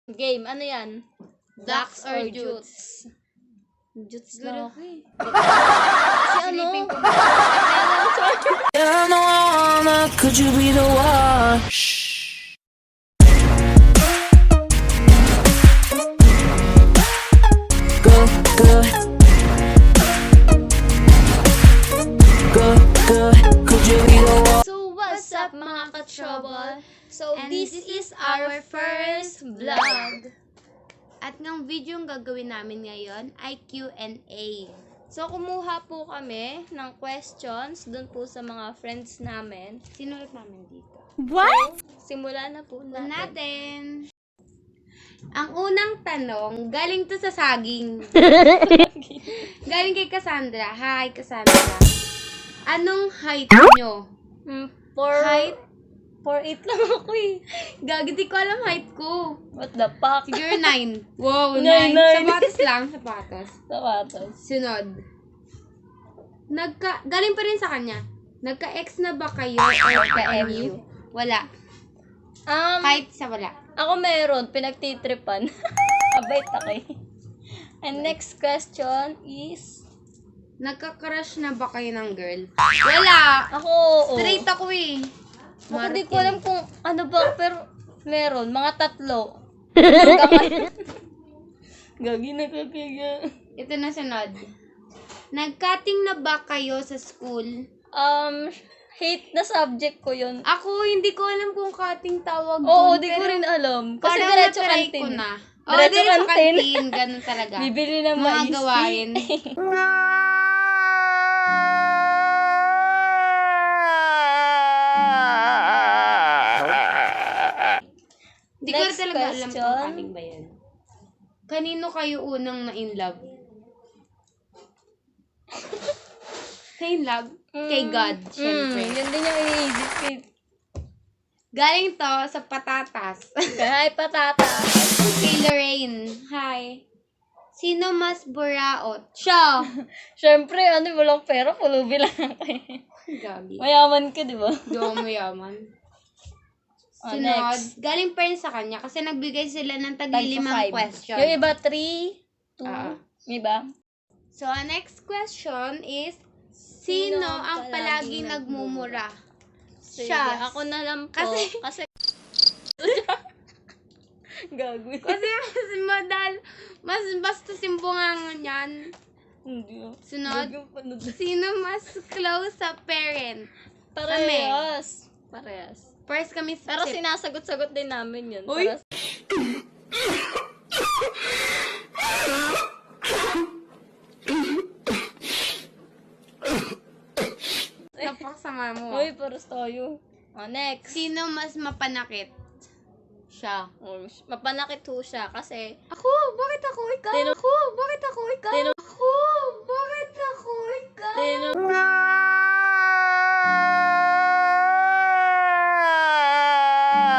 Game, ano yan? Ducks or Jutes? Jutes na ako eh. Kasi ano? Could you be the one? Good, good. Good, good. Could you be the one? So, what's up mga ka-trouble? So, this is our first vlog. At ng video yung gagawin namin ngayon ay Q&A. So, kumuha po kami ng questions dun po sa mga friends namin. Sinulat namin dito. What? So, simula na po natin. Ang unang tanong, galing to sa saging. Galing kay Cassandra. Hi, Cassandra. Anong height nyo? Height? 4'8 lang ako eh. Gagi, di ko alam height ko. What the fuck? Siguro 9. Wow, 9. 9. Sapatos lang, sapatos. Sapatos. Sunod. Galing pa rin sa kanya. Nagka-ex na ba kayo or ka-MU? Wala. Kahit sa wala. Ako meron, pinagtitripan. Abait ako eh. And next question is... Nagka-crush na ba kayo ng girl? Wala! Ako, Straight ako eh. Ako di ko alam kung ano ba, pero meron. Mga 3. Hanggang ngayon. Gagi na kagaya. Ito na sunod. Nag-cutting na ba kayo sa school? Hate na subject ko yun. Ako, hindi ko alam kung cutting tawag Oo, doon, di ko rin alam. Kasi parang diretso na-try kantin. ko na. Diretso kantin. Ganun talaga. Bibili ng Mga mais. gawain. Hindi ko Next talaga alam question. kung cutting ba yan. Kanino kayo unang na-in love? Kay love? Kay God, syempre. Yun din yung iniisip ko. Galing to sa patatas. Hi, patata. Kay Lorraine. Hi. Sino mas buraot? Siya. Siyempre, walang pera, pulubi lang ako eh. Gabi. Mayaman ka, di ba? Do mayaman. Oh, Sunod. next. Galing pa rin sa kanya kasi nagbigay sila ng tagli-5 question. Yung iba, 3, 2, iba. So, our next question is, sino ang palaging nagmumura? Sige, Siya. ako na lang po. Kasi gagawin. Kasi mas basta simbungan niyan. Hindi. Sunod. Sino mas close sa parent? Parehas. Parehas. First kami sa Pero sinasagot-sagot din namin yun. Uy! Napaksama mo. Uy, paras tayo. Next. Sino mas mapanakit? Siya. Mapanakit ho siya kasi Ako? Bakit ako ikaw? Ako? Bakit ako ikaw? Ako? Bakit ako ikaw?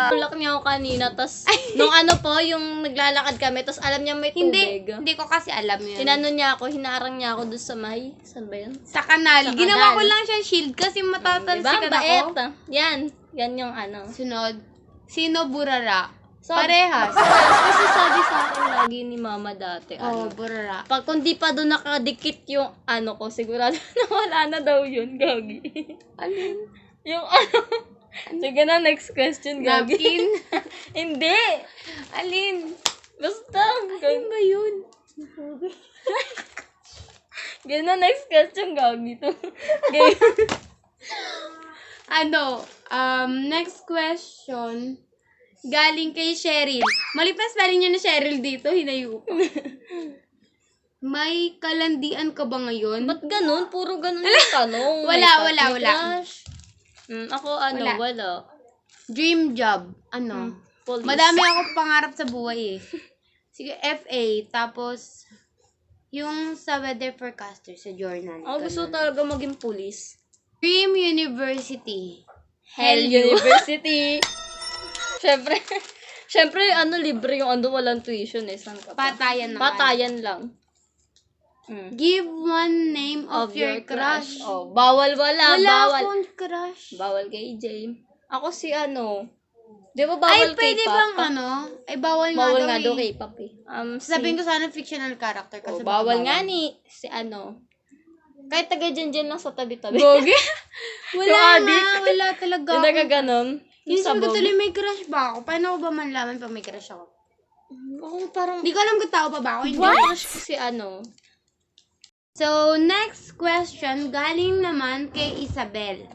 tulak niya ako kanina, tas nung yung naglalakad kami, tas alam niya may tubig. Hindi ko kasi alam yun. Tinanong niya ako, hinarang niya ako doon sa saan ba yun? Sa kanal. Sa Ginawa kanal. ko lang siya shield kasi matatalsikan Diba? Bait. ako. Yan yung Sunod. Sino burara? Sabi- Parehas. Kasi sabi sa akin lagi ni mama dati, Burara. pag kung di pa doon nakadikit yung ko, sigurado na wala na daw yun, gagi. Alin? Yung Sige na, next question, gagi. Napkin? Hindi. Alin? Basta. Alin ba yun? Ganun na, next question, gagi to. Game. Next question. Galing kay Cheryl. Mali pa spelling niya na Cheryl dito, hinayo pa. May kalandian ka ba ngayon? Ba't ganun? Puro ganun yung tanong. Wala. May crush. Ako, wala. Dream job. Police. Madami ako pangarap sa buhay eh. Sige, FA. Tapos, yung sa weather forecaster sa journal. Ako gusto talaga maging police. Dream University. Hell University. Siyempre, libre yung walang tuition eh. Saan ka pa? Patayan naman. Patayan lang. Give one name of your crush. Bawal wala. Wala Bawal. akong crush. Bawal kay James. Ako si Di ba Ay, bawal pwede K-pop? bang ano? Ay, bawal nga Bawal daw nga daw eh. K-pop eh. Sabihin ko sana fictional character kasi baka bawal nga ni si ano. Kahit taga dyan lang sa tabi-tabi. Gogi? Wala Yung nga, adik. wala talaga. Yung nagaganon. Yung sabi ko sabog. tuloy may crush ba ako? Paano ko ba manlaman pag may crush ako? Ako parang, Hindi ko alam kung tao pa ba ako. Hindi what? ko- Crush ko si ano. So, next question, galing naman kay Isabel.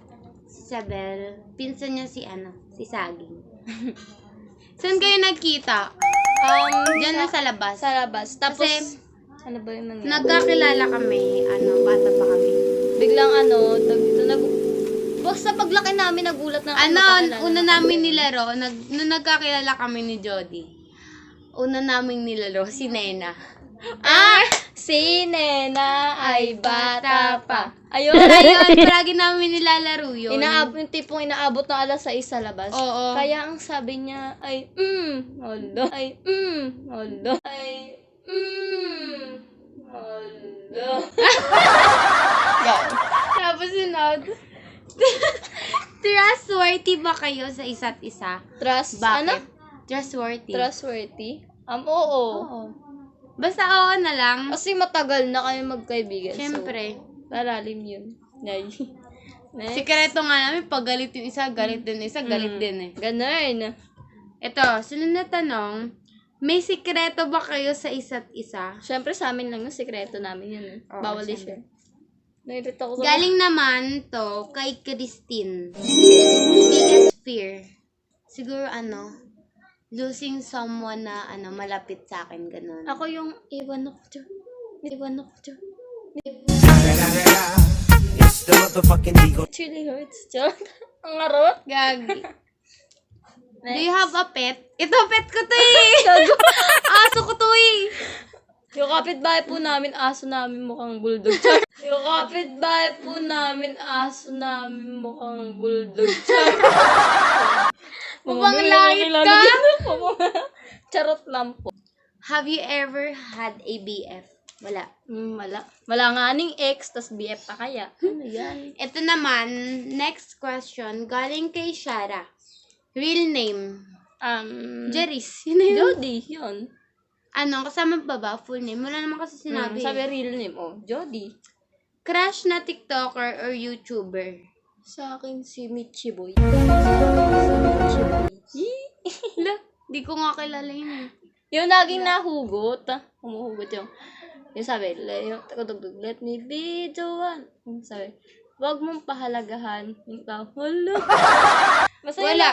Isabel, pinsan niya si ano, si Saging. Saan kayo nagkita? Diyan na sa labas. Sa labas. Tapos, Kasi, ano ba yung nangyari? nagkakilala kami, bata pa kami. Biglang ano, basta paglaki namin, nagulat na Una namin nilaro, nung nagkakilala kami ni Jody. Una namin nilaro, si Nena. Si Nena ay bata pa. Ayun. Ayun, palagi namin nilalaro yun. Yung tipong inaabot na alas 6 sa labas. Oo. Kaya ang sabi niya ay, hold ay, hold ay, hold Tapos sunod, trustworthy ba kayo sa isa't isa? Trust, Bakit? ano? Trustworthy. Trustworthy? Oo. Oo. Basta oo na lang. Kasi matagal na kayo magkaibigan. Siyempre. So, lalalim yun. Nay. Next. Sikreto nga namin, pag galit yung isa, galit din yung isa, galit din eh. Ganun. Ito, sunod na tanong, may sikreto ba kayo sa isa't isa? Siyempre sa amin lang yung sekreto namin yun. Oo, Bawal siyempre. i-share. Nairita ko sa... Galing naman to kay Christine. Biggest fear. Siguro losing someone na malapit sa akin, ganun. Ako yung iwan ako dyan. It's the motherfucking Eagle. It really hurts. Dyan. Ang harot. Gagi. Do you have a pet? Ito, pet ko to eh! Aso ko to eh! Yung kapitbahay po namin, aso namin mukhang bulldog. Char. Yung kapitbahay po namin, aso namin mukhang bulldog. Char. Mukhang langit ka! Charot lang po. Have you ever had a BF? Wala. Wala. Wala nga ning ex, tas BF pa kaya. Ano yan? Ito naman, next question, galing kay Shara. Real name? Jeris. Yun na yun. Jody, yun. Kasama pa ba? Full name? Wala naman kasi sinabi. Sabi real name, Jody. Crush na TikToker or YouTuber? Sa akin si Michi Boy. Hala, di ko nga kilala yun eh. Yung laging nahugot, humuhugot yung sabi, let me be the one. Yung sabi, wag mong pahalagahan. Yung tao, hala. Basta Wala.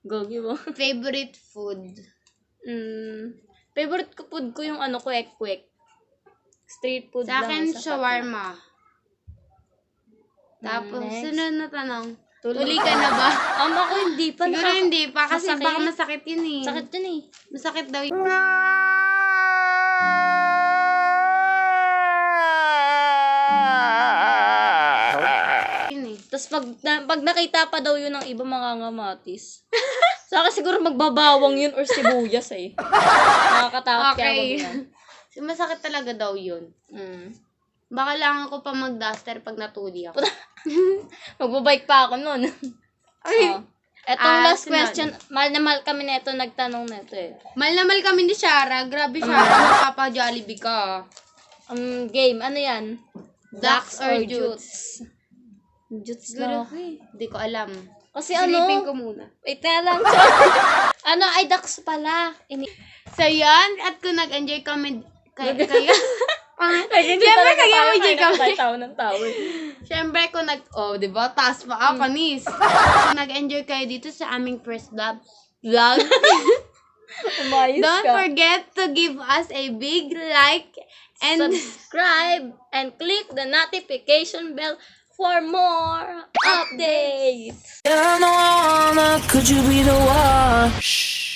Gogi mo. Favorite food? Favorite ko food ko yung kwek-kwek. Street food Sa lang. akin, shawarma. Tapos, Next. sunod na tanong. Tulog. Tuli ka na ba? Ako hindi pa. Siguro hindi pa kasi Masakit. baka masakit yun eh. Sakit yun eh. Masakit daw yun. Yun eh. Tapos pag nakita pa daw yun ng ibang mga ngamatis. Sa akin siguro magbabawang yun or sibuyas eh. Nakakatakot kaya Okay. wag yan. Masakit talaga daw yun. Baka lang ako pa mag-duster pag natuli ako. Magbabike pa ako nun. Ay. Etong last sunod. question, mahal na mahal kami na ito, nagtanong na ito eh. Mahal na mahal kami ni Shara. Grabe Shara, magpapa-Jollibee ka. Game, ano yan? Ducks or Jutes? Jutes Siguro, lang ako eh. Hindi ko alam. Kasi Silipin ano, ko muna. wait na lang. Ay ducks pala. So, yan. At kung nag-enjoy kami, kayo, Siyempre, nag-enjoy kami. Tao ng tao. Siyempre, kung di ba? Taas pa ako, panis. Kung nag-enjoy kayo dito sa aming first vlog, Umayos don't ka. forget to give us a big like and Subscribe and click the notification bell for more updates. Could you be the one? Shh.